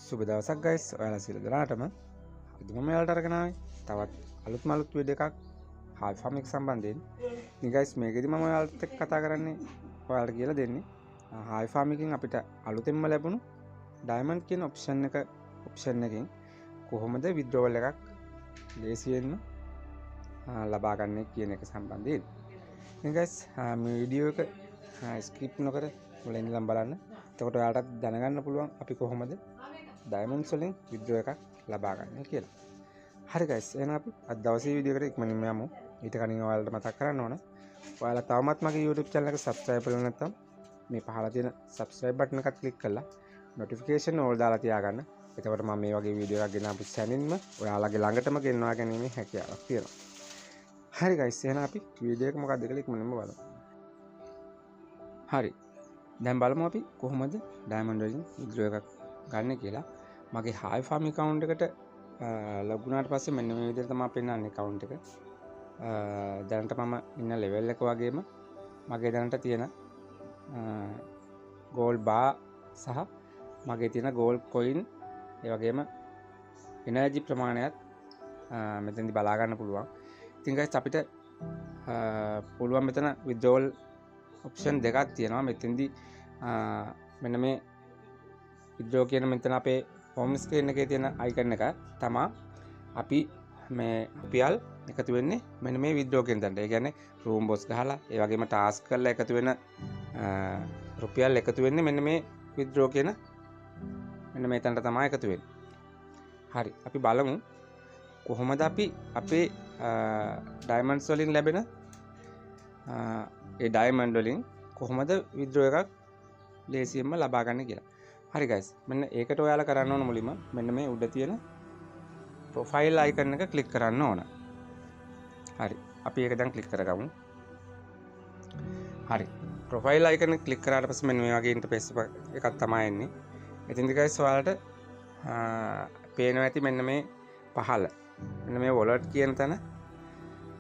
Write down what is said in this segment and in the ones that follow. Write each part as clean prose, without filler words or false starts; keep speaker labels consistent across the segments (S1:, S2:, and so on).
S1: සුබ දවසක් ගයිස්. ඔයාලා සියලු දෙනාටම අද මම ඔයාලට අරගෙන ආවේ තවත් අලුත් වීඩියෝ එකක් හාල් ෆාම් එක සම්බන්ධයෙන්. ඉතින් ගයිස් මේකෙදි මම ඔයාලට එක්ක කතා කරන්නේ ඔයාලට කියලා දෙන්නේ හාල් ෆාම් එකකින් අපිට අලුතෙන්ම ලැබුණු ඩයමන්ඩ් කියන ඔප්ෂන් එකකින් කොහොමද විත්ඩ්‍රෝවල් එකක් ලේසියෙන්ම ලබා ගන්න කියන එක සම්බන්ධයෙන්. ඉතින් ගයිස් මේ වීඩියෝ එක ස්කිප් නොකර මුලින් ඉඳන් බලන්න. එතකොට ඔයාලට දැනගන්න පුළුවන් අපි කොහොමද ඩයමන්ඩ්ස් වලින් විත්ඩ්‍රෝ එකක් ලබා ගන්න කියලා. හරි ගයිස්, එහෙනම් අපි අද දවසේ වීඩියෝ එකට ඉක්මනින්ම යමු. ඊට කලින් ඔයාලට මතක් කරන්න ඕන, ඔයාලා තවමත් මගේ YouTube channel එක subscribe කරලා නැත්නම් මේ පහළ තියෙන subscribe button එකත් click කරලා notification all දාලා තියාගන්න. එතකොට මම මේ වගේ වීඩියෝ එකක් ගෙනාපු සැනින්ම ඔයාලගේ ළඟටම ගෙන්වා ගැනීමේ හැකියාවක් තියෙනවා. හරි ගයිස්, එහෙනම් අපි වීඩියෝ එක මොකක්ද කියලා ඉක්මනින්ම බලමු. හරි, දැන් බලමු අපි කොහොමද ඩයමන්ඩ් වලින් විත්ඩ්‍රෝ එකක් ගන්න කියලා. මගේ හාල් ෆාම් account එකට ලොග් වුණාට පස්සේ මෙන්න මේ විදිහට තමයි පෙන්නන්නේ account එක. දැනට මම ඉන්න level එක වගේම මගේ දැනට තියෙන gold bar සහ මගේ තියෙන gold coin ඒ වගේම energy ප්‍රමාණයත් මෙතෙන්දි බලා ගන්න පුළුවන්. ඉතින් guys අපිට පුළුවන් මෙතන withdrawal option දෙකක් තියෙනවා. මෙතෙන්දි මෙන්න මේ withdraw කියන මෙතන අපේ home screen එකේ තියෙන icon එක තමයි අපි මේ රුපියල් එකතු වෙන්නේ මෙන්න මේ withdraw කියන තැනට. ඒ කියන්නේ room boss ගහලා ඒ වගේම task කරලා එකතු වෙන රුපියල් එකතු වෙන්නේ මෙන්න මේ withdraw කියන මෙන්න මේ තැනට තමයි එකතු වෙන්නේ. හරි, අපි බලමු කොහොමද අපි අපේ diamonds වලින් ලැබෙන ඒ diamond වලින් කොහොමද withdraw එකක් ලේසියෙන්ම ලබා ගන්න කියලා. හරි guys, මෙන්න ඒකට ඔයාලා කරන්න ඕන මුලින්ම මෙන්න මේ උඩ තියෙන profile icon එක click කරන්න ඕන. හරි, අපි ඒක දැන් click කරගමු. හරි, profile icon එක click කරාට පස්සේ මෙන්න මේ වගේ interface එකක් තමයි එන්නේ. ඉතින් guys ඔයාලට පේනවා ඇති මෙන්න මේ පහළ මෙන්න මේ wallet කියන තැන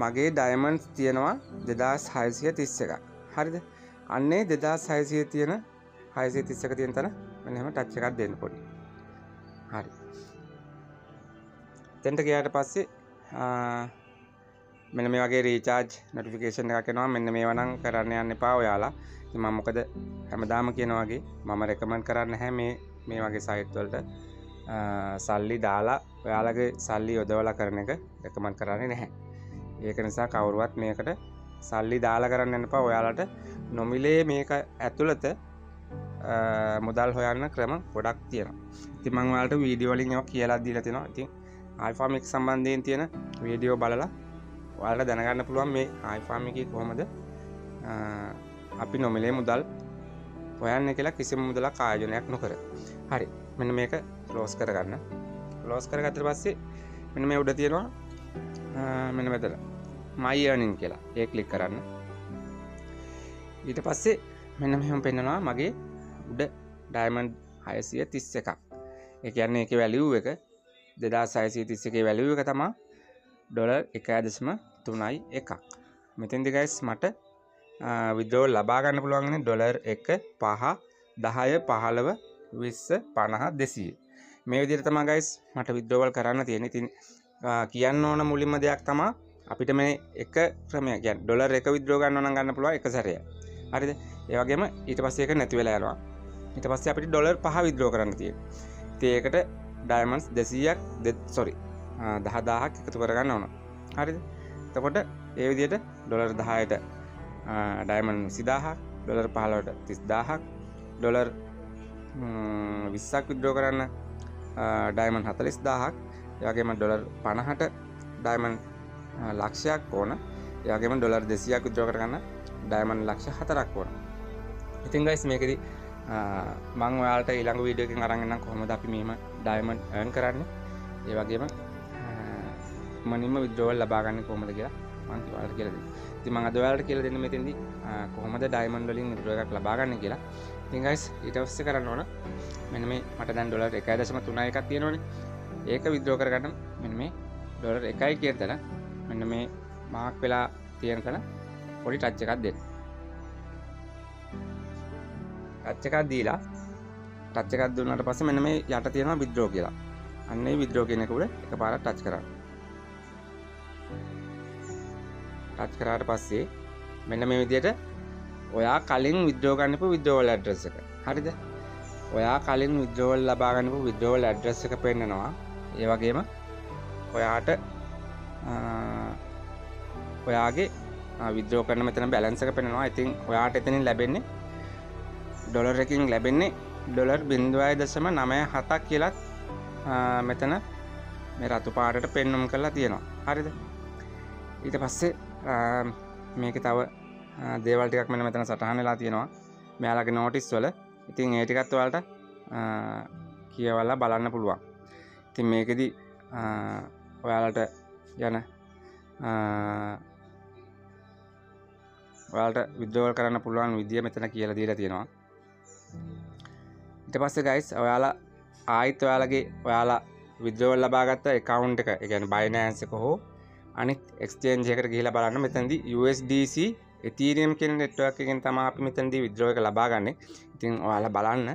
S1: මගේ diamonds තියෙනවා 2631ක්. හරිද? අන්නේ 2600 තියෙන 631 තියෙන තැන මෙන්න එහෙම ටච් එකක් දෙන්න පොඩි. හරි. එතෙන්ට ගියාට පස්සේ මෙන්න මේ වගේ රීචාර්ජ් නොටිෆිකේෂන් එකක් එනවා. මෙන්න මේවා නම් කරන්න යන්න එපා ඔයාලා. ඉතින් මම මොකද හැමදාම කියනවා වගේ මම රෙකමන්ඩ් කරන්නේ නැහැ මේ වගේ සයිට් වලට සල්ලි දාලා ඔයාලගේ සල්ලි යොදවලා කරන එක රෙකමන්ඩ් කරන්නේ නැහැ. ඒක නිසා කවුරුවත් මේකට සල්ලි දාලා කරන්න යන්න එපා. ඔයාලට නොමිලේ මේක ඇතුළත මුදල් හොයන්න ක්‍රම ගොඩක් තියෙනවා. ඉතින් මම ඔයාලට වීඩියෝ වලින් ඒවා කියලා දීලා තියෙනවා. ඉතින් හාල් ෆාම් එක සම්බන්ධයෙන් තියෙන වීඩියෝ බලලා ඔයාලට දැනගන්න පුළුවන් මේ හාල් ෆාම් එකේ කොහොමද අපි නොමිලේ මුදල් හොයන්නේ කියලා කිසිම මුදලක් ආයෝජනයක් නොකර. හරි, මෙන්න මේක ක්ලෝස් කරගන්න. ක්ලෝස් කරගත්තට පස්සේ මෙන්න මේ උඩ තියෙනවා මෙන්න මෙතන my earning කියලා. ඒක ක්ලික් කරන්න. ඊට පස්සේ මෙන්න මෙහෙම පෙන්නනවා මගේ උඩ diamond 631ක්. ඒ කියන්නේ ඒකේ value එක 2631 value එක තමයි $1.3.1ක්. මෙතෙන්දී guys මට withdrawal ලබා ගන්න පුළුවන් ඉන්නේ $1 5 10 15 20 50 200. මේ විදිහට තමයි guys මට withdrawal කරන්න තියෙන්නේ. ඉතින් කියන්න ඕන මුලින්ම දෙයක් තමයි අපිට මේ එක ක්‍රමයක් කියන්නේ $1 withdraw ගන්න නම් ගන්න පුළුවන් එක සැරේ. හරිද? ඒ වගේම ඊට පස්සේ ඒක නැති වෙලා යනවා. ඊට පස්සේ අපිට $5 withdraw කරන්න තියෙනවා. ඉතින් ඒකට diamonds 200ක් 10000ක් එකතු කරගන්න ඕන. හරිද? එතකොට ඒ විදිහට $10ට diamond 20000ක්, $15ට 30000ක්, $20ක් withdraw කරන්න diamond 40000ක්, ඒ වගේම $50ට diamond ලක්ෂයක් ඕන. ඒ වගේම $200ක් withdraw කරගන්න diamond ලක්ෂ 4ක් ඕන. ඉතින් guys මේකෙදි මම ඔයාලට ඊළඟ වීඩියෝ එකකින් අරන් එන්නම් කොහොමද අපි මෙහෙම diamond earn කරන්නේ. ඒ වගේම මනින්ම withdrawal ලබා ගන්න කොහොමද කියලා මම ඔයාලට කියලා දෙන්නම්. ඉතින් මම අද ඔයාලට කියලා දෙන්නේ මෙතෙන්දී කොහොමද diamond වලින් withdrawal එකක් ලබා ගන්න කියලා. ඉතින් guys ඊට පස්සේ කරන්න ඕන මෙන්න මේ මට දැන් $1.31ක් තියෙනවනේ. ඒක withdraw කරගන්න මෙන්න මේ $1 කියන තැන මෙන්න මේ මාක් වෙලා තියෙන තැන පොඩි ටච් එකක් දෙන්න. ටච් එකක් දීලා ටච් එකක් දුන්නාට පස්සේ මෙන්න මේ යට තියෙනවා withdraw කියලා. අන්න ඒ withdraw කියන එක උඩ එකපාරක් ටච් කරන්න. ටච් කරාට පස්සේ මෙන්න මේ විදිහට ඔයා කලින් withdraw ගන්නපු withdrawal address එක. හරිද? ඔයා කලින් withdrawal ලබා ගන්නපු withdrawal address එක පෙන්නනවා. ඒ වගේම ඔයාට ඔයාගේ withdraw කරන මෙතන balance එක පෙන්නනවා. ඉතින් ඔයාට එතනින් ලැබෙන්නේ ඩොලර් එකකින් ලැබෙන්නේ ඩොලර් 0.97ක් කියලා මෙතන මේ රතු පාටට පෙන්වුම් කරලා තියෙනවා. හරිද? ඊට පස්සේ මේකේ තව දේවල් ටිකක් මෙන්න මෙතන සටහන් වෙලා තියෙනවා. මෙයාලගේ නෝටිස් වල. ඉතින් ඒ ටිකත් ඔයාලට කියවලා බලන්න පුළුවන්. ඉතින් මේකෙදි ඔයාලට යන ඔයාලට withdrawal කරන්න පුළුවන් විදිය මෙතන කියලා දීලා තියෙනවා. ඊට පස්සේ guys ඔයාලා ආයිත් ඔයාලා withdrawal ලබාගත්ත account එක, ඒ කියන්නේ Binance එක හෝ අනිත් exchange එකකට ගිහිලා බලන්න. මෙතනදී USDC Ethereum කියන network එකෙන් තමයි අපි මෙතනදී withdraw එක ලබා ගන්නෙ. ඉතින් ඔයාලා බලන්න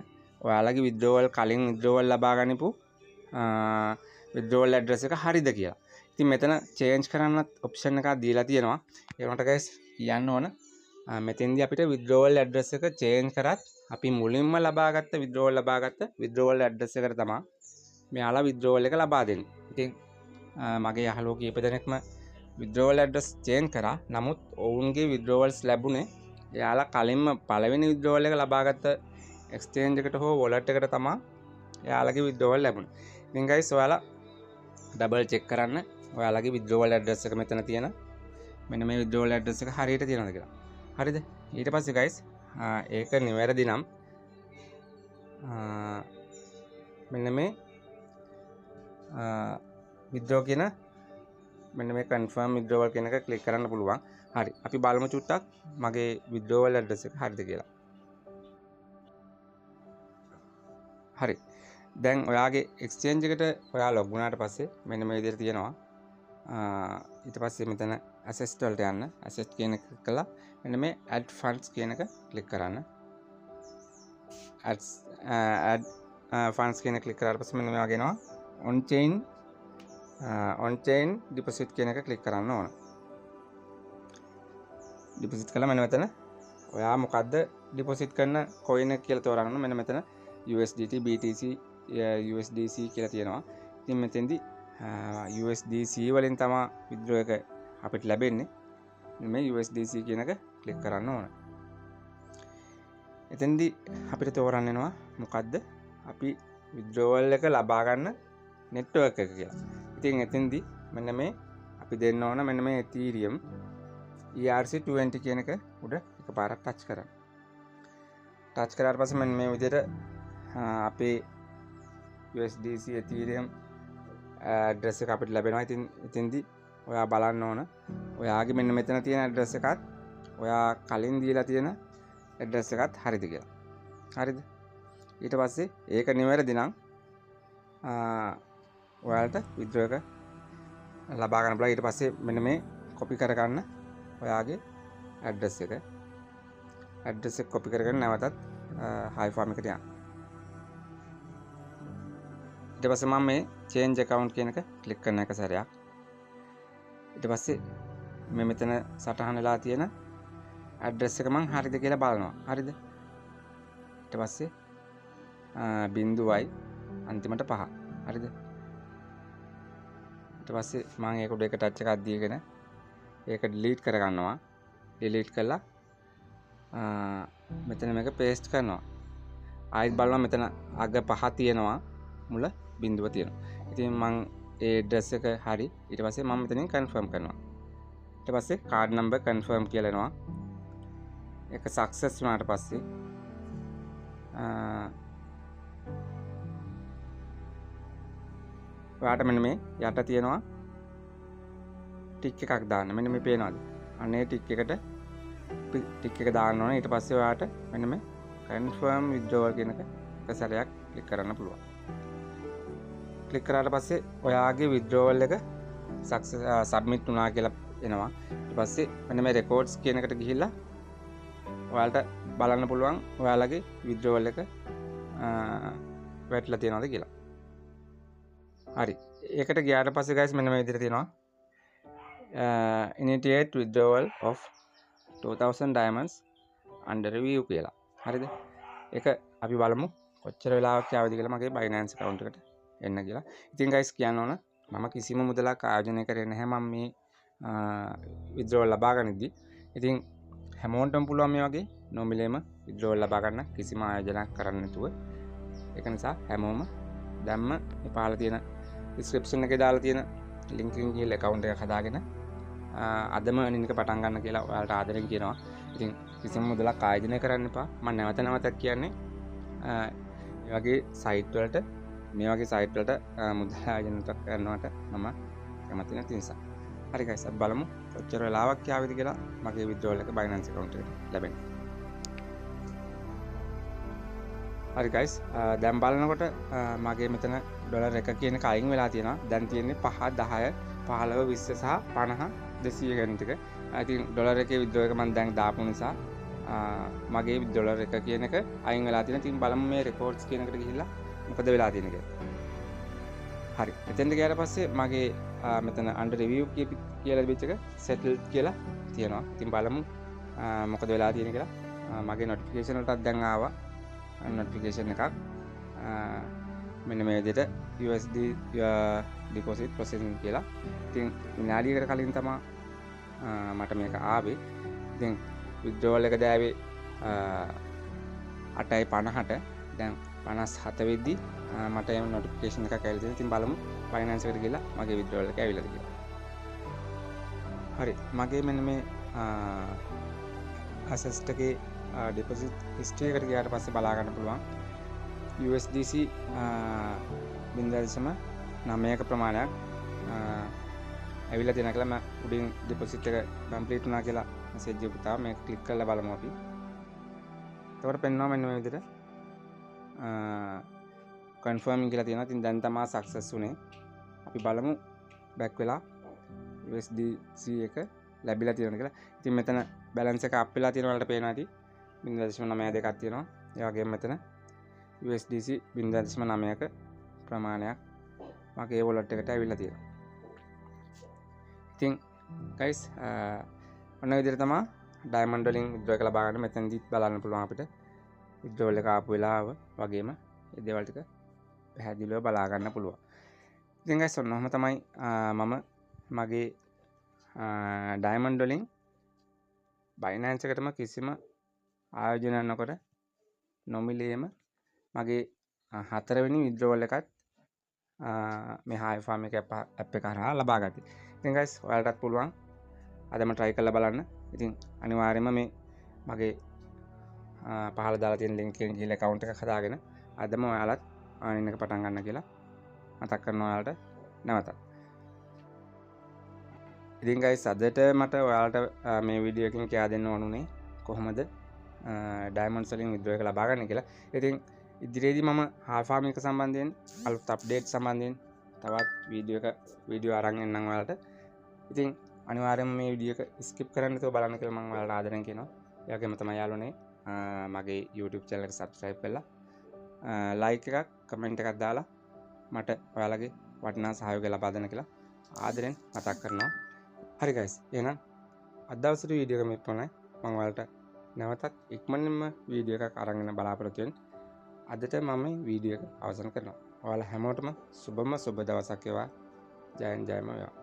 S1: ඔයාලගේ withdrawal කලින් withdrawal ලබා ගනිපු withdrawal address එක හරිද කියලා. ඉතින් මෙතන change කරන්නත් option එකක් දීලා තියෙනවා. ඒ වුණාට guys කියන්න ඕන මෙතෙන්දී අපිට withdrawal address එක change කරත් අපි මුලින්ම ලබාගත්ත withdrawal address එකට තමයි මෙයාලා withdrawal එක ලබා දෙන්නේ. ඉතින් මගේ යහළුවෝ කීප දෙනෙක්ම withdrawal address change කරා. නමුත් ඔවුන්ගේ withdrawals ලැබුණේ එයාලා කලින්ම පළවෙනි withdrawal එක ලබාගත්ත exchange එකට හෝ wallet එකට තමයි එයාලගේ withdrawal ලැබුණේ. ඉතින් guys ඔයාලා double check කරන්න ඔයාලගේ withdrawal address එක මෙතන තියෙන මෙන්න මේ withdrawal address එක හරියට තියෙනවද කියලා. හරිද? ඊට පස්සේ guys ඒක නිවැරදි නම් මෙන්න මේ withdraw කියන මෙන්න මේ confirm withdrawal කියන එක ක්ලික් කරන්න පුළුවන්. හරි. අපි බලමු චුට්ටක් මගේ withdrawal address එක හරිද කියලා. හරි. දැන් ඔයාගේ exchange එකට ඔයා log වුණාට පස්සේ මෙන්න මේ විදිහට තියෙනවා. ඊට පස්සේ මෙතන assets වලට යන්න. assets කියන එක ක්ලික් කළා මෙන්න මේ add funds කියන එක ක්ලික් කරන්න. add funds කියන එක ක්ලික් කරාට පස්සේ මෙන්න මේ වගේ එනවා. on chain deposit කියන එක ක්ලික් කරන්න ඕන. deposit කළා මෙන්න මෙතන ඔයා මොකද්ද deposit කරන coin එක කියලා තෝරගන්න. මෙන්න මෙතන USDT, BTC, USDC කියලා තියෙනවා. ඉතින් මෙතෙන්දී USDC වලින් තමයි withdraw එක අපිට ලැබෙන්නේ. මේ USDC කියන එක ක්ලික් කරන්න ඕන. එතෙන්දී අපිට තෝරන්න වෙනවා මොකද්ද අපි withdrawal එක ලබා ගන්න network එක කියලා. ඉතින් එතෙන්දී මෙන්න මේ අපි දෙන්න ඕන මෙන්න මේ Ethereum ERC20 කියන එක උඩ එකපාරක් ටච් කරන්න. ටච් කරාට පස්සේ මෙන්න මේ විදිහට අපේ USDC Ethereum address එක අපිට ලැබෙනවා. ඉතින් එතෙන්දී ඔයා බලන්න ඕන ඔයාගේ මෙන්න මෙතන තියෙන address එකත් ඔයා කලින් දීලා තියෙන address එකත් හරිද කියලා. හරිද? ඊට පස්සේ ඒක නිවැරදි නම් ඔයාලට withdraw එක ලබා ගන්න පුළුවන්. ඊට පස්සේ මෙන්න මේ copy කරගන්න ඔයාගේ address එක copy කරගෙන නැවතත් Hivefarm එකට යන්න. ඊට පස්සේ මම මේ change account කියන එක ක්ලික් කරන එක සැරයක්. ඊට පස්සේ මේ මෙතන සටහන් වෙලා තියෙන address එක මම හරිද කියලා බලනවා. හරිද? ඊට පස්සේ බිංදුවයි අන්තිමට 5. හරිද? ඊට පස්සේ මම ඒක උඩ එක ටච් එකක් දීගෙන ඒක delete කරගන්නවා. delete කළා මෙතන මේක paste කරනවා. ආයෙත් බලනවා මෙතන අග 5 තියෙනවා මුල බිංදුව තියෙනවා. ඉතින් මම ඒ address එක හරි. ඊට පස්සේ මම මෙතනින් confirm කරනවා. ඊට පස්සේ card number confirm කියලා එනවා. ඒක success වුණාට පස්සේ ඔයාට මෙන්න මේ යට තියෙනවා ටික් එකක් දාන්න. මෙන්න මේ පේනවාද? අන්න ඒ ටික් එක දාන්න ඕනේ. ඊට පස්සේ ඔයාට මෙන්න මේ confirm withdrawal කියන එක සැරයක් ක්ලික් කරන්න පුළුවන්. ක්ලික් කරාට පස්සේ ඔයාගේ withdrawal එක submit වුණා කියලා එනවා. ඊට පස්සේ මෙන්න මේ records කියන එකට ගිහිල්ලා ඔයාලට බලන්න පුළුවන් ඔයාලගේ withdrawal එක වැටලා තියෙනවද කියලා. හරි. ඒකට ගියාට පස්සේ guys මෙන්න මේ විදිහට තියෙනවා. Initiate withdrawal of 2000 diamonds under review කියලා. හරිද? ඒක අපි බලමු කොච්චර වෙලාවක් යාවද කියලා මගේ Binance account එකට එන්න කියලා. ඉතින් guys කියන්න ඕන මම කිසිම මුදලක් ආයෝජනය කරේ නැහැ මම මේ withdrawal ලබා ගනිද්දි. ඉතින් හැමෝටම පුළුවන් මේ වගේ නොමිලේම withdrawal ලබා ගන්න කිසිම ආයෝජනයක් කරන්න නැතුව. ඒක නිසා හැමෝම දැම්ම මේ පහළ තියෙන description එකේ දාලා තියෙන link එකකින් ගිහලා account එක හදාගෙන අදම earning එක පටන් ගන්න කියලා ඔයාලට ආදරෙන් කියනවා. ඉතින් කිසිම මුදලක් ආයෝජනය කරන්න එපා. මම නැවතත් කියන්නේ මේ වගේ site වලට මේ වගේ site වලට මුදල් ආයෝජනය කරනවට මම කැමති නැති නිසා. හරි guys අපි බලමු කොච්චර වෙලාවක් යාවිද කියලා මගේ withdrawal එක Binance account එකට ලැබෙන්නේ. හරි guys දැන් බලනකොට මගේ මෙතන ඩොලර් එක කියන එක අයින් වෙලා තියෙනවා. දැන් තියෙන්නේ 5 10 15 20 සහ 50 200 ගණන් ටික. ඉතින් ඩොලර් එකේ withdraw එක මම දැන් දාපු නිසා මගේ ඩොලර් එක කියන එක අයින් වෙලා තියෙනවා. ඉතින් බලමු මේ records කියන එකට ගිහිල්ලා මොකද වෙලා තියෙන්නේ කියලා. හරි. එතෙන්ට ගියාට පස්සේ මගේ මෙතන under review කියලා තිබිච්ච එක settled කියලා තියෙනවා. ඉතින් බලමු මොකද වෙලා තියෙන්නේ කියලා. මගේ notification වලටත් දැන් ආවා notification එකක්. මෙන්න මේ විදිහට USD deposit processing කියලා. ඉතින් විනාඩියකට කලින් තමයි මට මේක ආවේ. ඉතින් withdrawal එක දාවේ 8:50ට. දැන් 57 වෙද්දි මට එම notification එකක් ඇවිල්ලා තියෙනවා. ඉතින් බලමු Binance එකට ගිහලා මගේ withdrawal එක ඇවිල්ලාද කියලා. හරි. මගේ මෙන්න මේ assessed එකේ deposit history එකට ගියාට පස්සේ බලා ගන්න පුළුවන් USDC 0.9ක ප්‍රමාණයක් ඇවිල්ලා තියෙනවා කියලා මම උඩින් deposit එක complete වුණා කියලා message එකක් තාම මේක click කරලා බලමු අපි. එතකොට පෙන්වනවා මෙන්න මේ විදිහට confirming කියලා තියෙනවා. ඉතින් දැන් තමයි success වුනේ. අපි බලමු back වෙලා USDC එක ලැබිලා තියෙනවද කියලා. ඉතින් මෙතන balance එක up වෙලා තියෙන වලට පේනවා ඇති 0.92ක් තියෙනවා. ඒ වගේම මෙතන USDC 0.9ක ප්‍රමාණයක් මගේ wallet එකට ඇවිල්ලා තියෙනවා. ඉතින් guys ඔන්න විදිහට තමයි diamond වලින් withdraw එක ලබා ගන්න. මෙතනදිත් බලන්න පුළුවන් අපිට withdrawal එක ආපු වෙලාව වගේම ඒ දේවල් ටික පැහැදිලිව බලා ගන්න පුළුවන්. ඉතින් guys ඔන්නෝම තමයි මම මගේ diamond වලින් Binance එකටම කිසිම ආයෝජනයක් නොකර නොමිලේම මගේ 4 වෙනි withdrawal එකත් මේ Hive Farm එක app එක හරහා ලබා ගත්තේ. ඉතින් guys ඔයාලටත් පුළුවන් අදම try කරලා බලන්න. ඉතින් අනිවාර්යයෙන්ම මේ මගේ පහළ දාලා තියෙන link එකෙන් ගිහලා account එකක් හදාගෙන අදම ඔයාලත් earning එක පටන් ගන්න කියලා මතක් කරනවා ඔයාලට නැවතත්. ඉතින් guys අදට මට ඔයාලට මේ වීඩියෝ එකකින් කියා දෙන්න ඕනුනේ කොහොමද diamonds වලින් withdraw එක ලබා ගන්න කියලා. ඉතින් ඉදිරියේදී මම Hive Farm එක සම්බන්ධයෙන් අලුත් අප්ඩේට් සම්බන්ධයෙන් තවත් වීඩියෝ අරන් එන්නම් ඔයාලට. ඉතින් අනිවාර්යයෙන්ම මේ වීඩියෝ එක skip කරන්න නැතුව බලන්න කියලා මම ඔයාලට ආදරෙන් කියනවා. ඒ වගේම තමයි යාළුවනේ මගේ YouTube channel එක subscribe කරලා like එකක් comment එකක් දාලා මට ඔයාලගේ වටිනා සහයෝගය ලබා දෙන්න කියලා ආදරෙන් මතක් කරනවා. හරි guys එහෙනම් අද දවසේ වීඩියෝ එක මෙතනයි. මම ඔයාලට නැවතත් ඉක්මනින්ම වීඩියෝ එකක් අරගෙන බලාපොරොත්තු වෙන්න. අදට මම මේ වීඩියෝ එක අවසන් කරනවා. ඔයාලා හැමෝටම සුබම සුබ දවසක් වේවා. ජයෙන් ජයම වේවා.